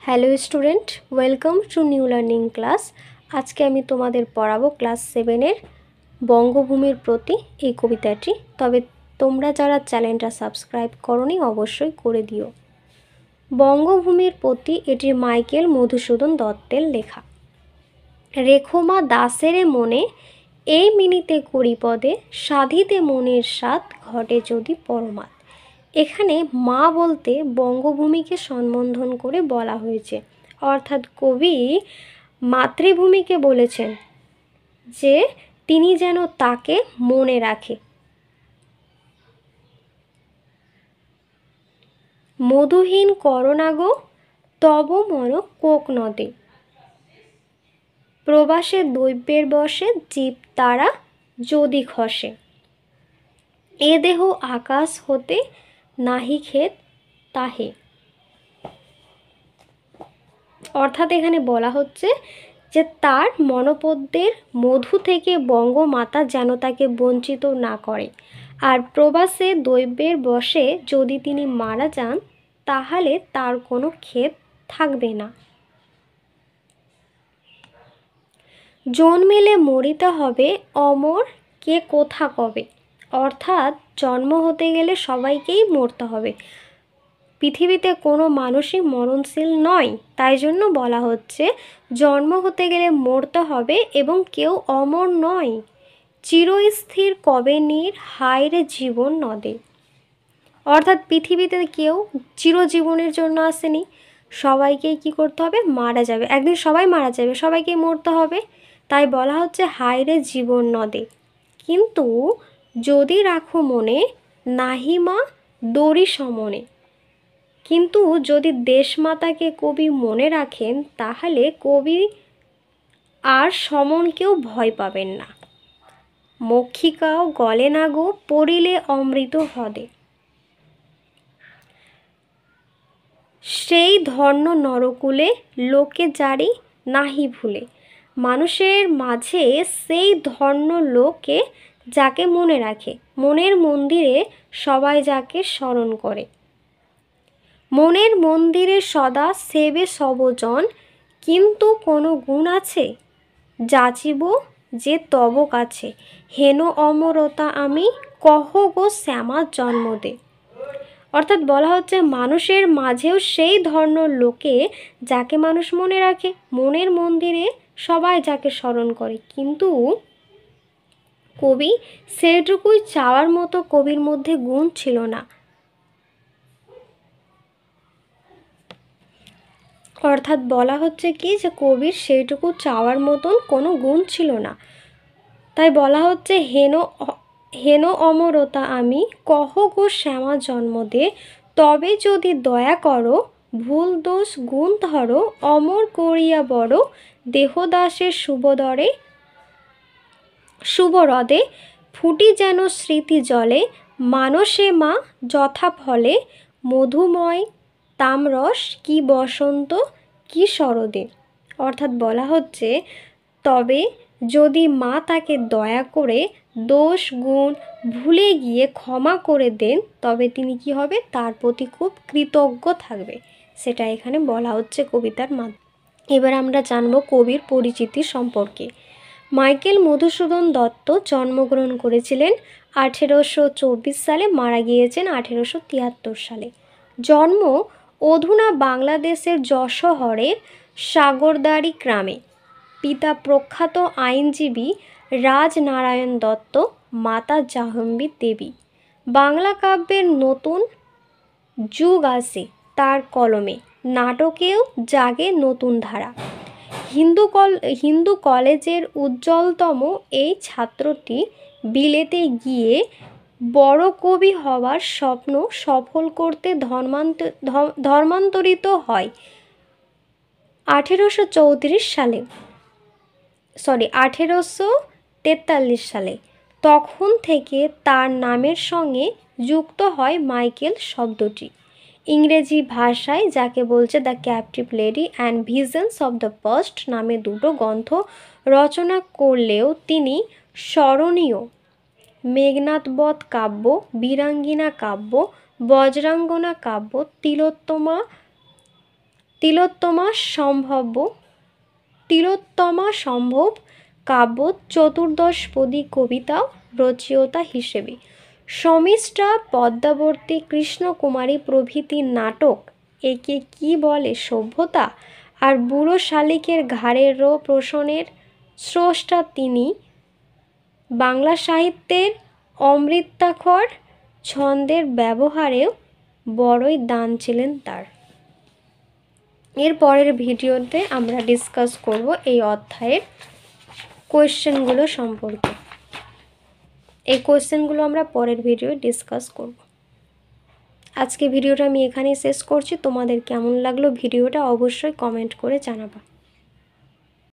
Hello student, welcome to new learning class. আজকে আমি তোমাদের পড়াবো ক্লাস 7-এর বঙ্গভূমির প্রতি এই কবিতাটি। তবে তোমরা যারা চ্যানেলটা সাবস্ক্রাইব করোনি অবশ্যই করে দিও। বঙ্গভূমির প্রতি এটি মাইকেল মধুসূদন দত্তের লেখা। রেখোমা দাসেরে মনে এই মিনিতে করি পদে সাধিতে মনের স্বাদ ঘটে যদি পরমাৎ। এখানে মা বলতে বঙ্গভূমিকে সম্বোধন করে বলা হয়েছে, অর্থাৎ কবি মাতৃভূমিকে বলেছেন যে তিনি যেন তাকে মনে রাখে। মধুহীন করোনাগো তব মন কোক নদে, প্রবাসে দৈব্যের বসে জীব তারা যদি খসে, এ দেহ আকাশ হতে নাহি খেত তাহে। অর্থাৎ এখানে বলা হচ্ছে যে তার মনোপদ্যের মধু থেকে বঙ্গমাতা যেন তাকে বঞ্চিত না করে, আর প্রবাসে দৈব্যের বশে যদি তিনি মারা যান তাহলে তার কোনো ক্ষেত থাকবে না। জন্মিলে মরিতে হবে অমর কে কোথা কবে, অর্থাৎ জন্ম হতে গেলে সবাইকেই মরতে হবে। পৃথিবীতে কোনো মানুষই মরণশীল নয়, তাই জন্য বলা হচ্ছে জন্ম হতে গেলে মরতে হবে এবং কেউ অমর নয়। চিরস্থির কবে নীর হায়রে জীবন নদে, অর্থাৎ পৃথিবীতে কেউ চিরজীবনের জন্য আসেনি, সবাইকেই কি করতে হবে, মারা যাবে, একদিন সবাই মারা যাবে, সবাইকেই মরতে হবে। তাই বলা হচ্ছে হায়রে জীবন নদে। কিন্তু যদি রাখো মনে নাহিমা দড়ি সমনে, কিন্তু যদি দেশমাতাকে কবি মনে রাখেন তাহলে কবি আর সমনকেও ভয় পাবেন না। মক্ষিকাও গলে না গো পড়িলে অমৃত হ্রদে, সেই ধন্য নরকুলে লোকে জারি নাহি ভুলে, মানুষের মাঝে সেই ধন্য লোকে যাকে মনে রাখে, মনের মন্দিরে সবাই যাকে স্মরণ করে। মনের মন্দিরে সদা সেবে সবজন, কিন্তু কোনো গুণ আছে যাচিব যে তব কাছে, হেন অমরতা আমি কহ গো শ্যামা জন্ম দে। অর্থাৎ বলা হচ্ছে মানুষের মাঝেও সেই ধরনের লোকে যাকে মানুষ মনে রাখে, মনের মন্দিরে সবাই যাকে স্মরণ করে, কিন্তু কবি সেটুকুই চাওয়ার মতো কবির মধ্যে গুণ ছিল না। অর্থাৎ বলা হচ্ছে কি যে কবির সেইটুকু চাওয়ার মতন কোনো গুণ ছিল না। তাই বলা হচ্ছে হেন অমরতা আমি কহ গো শ্যামা জন্ম দে, তবে যদি দয়া করো ভুল দোষ গুণ ধরো, অমর করিয়া বড় দেহদাসের শুভরদে, ফুটি যেন স্মৃতি জলে মানসে মা যথা ফলে, মধুময় তামরস কি বসন্ত কি শরদে। অর্থাৎ বলা হচ্ছে তবে যদি মা তাকে দয়া করে দোষ গুণ ভুলে গিয়ে ক্ষমা করে দেন তবে তিনি কি হবে, তার প্রতি খুব কৃতজ্ঞ থাকবে, সেটা এখানে বলা হচ্ছে কবিতার মাধ্যমে। এবার আমরা জানব কবির পরিচিতি সম্পর্কে। মাইকেল মধুসূদন দত্ত জন্মগ্রহণ করেছিলেন 1824 সালে, মারা গিয়েছেন 1873 সালে। জন্ম অধুনা বাংলাদেশের যশোহরের সাগরদাড়ি গ্রামে। পিতা প্রখ্যাত আইনজীবী রাজনারায়ণ দত্ত, মাতা জাহ্নবী দেবী। বাংলা কাব্যের নতুন যুগ আসে তার কলমে, নাটকেও জাগে নতুন ধারা। হিন্দু কলেজের উজ্জ্বলতম এই ছাত্রটি বিলেতে গিয়ে বড় কবি হওয়ার স্বপ্ন সফল করতে ধর্মান্তরিত হয় 1843 সালে। তখন থেকে তার নামের সঙ্গে যুক্ত হয় মাইকেল শব্দটি। ইংরেজি ভাষায় যাকে বলছে the captive lady and visions of the past নামে দুটো গ্রন্থ রচনা করলেও তিনি স্মরণীয় মেঘনাদবধ কাব্য, বীরাঙ্গনা কাব্য, বজ্রাঙ্গনা কাব্য, তিলোত্তমা সম্ভব কাব্য চতুর্দশপদী কবিতা রচয়িতা হিসেবে শর্মিষ্ঠা, পদ্মাবতী, কৃষ্ণকুমারী প্রভৃতি নাটক একে কি বলে সভ্যতা আর বুড়ো শালিকের ঘাড়ের প্রশ্নের স্রষ্টা তিনি। বাংলা সাহিত্যের অমৃতাক্ষর ছন্দের ব্যবহারেও বড়ই দান ছিলেন তার। এর পরের ভিডিওতে আমরা ডিসকাস করব এই অধ্যায়ের কোয়েশ্চেনগুলো সম্পর্কে। এই কোয়েশ্চেনগুলো আমরা পরের ভিডিও ডিসকাস করব। আজকে ভিডিওটা আমি এখানেই শেষ করছি। তোমাদের কেমন লাগলো ভিডিওটা অবশ্যই কমেন্ট করে জানাবা।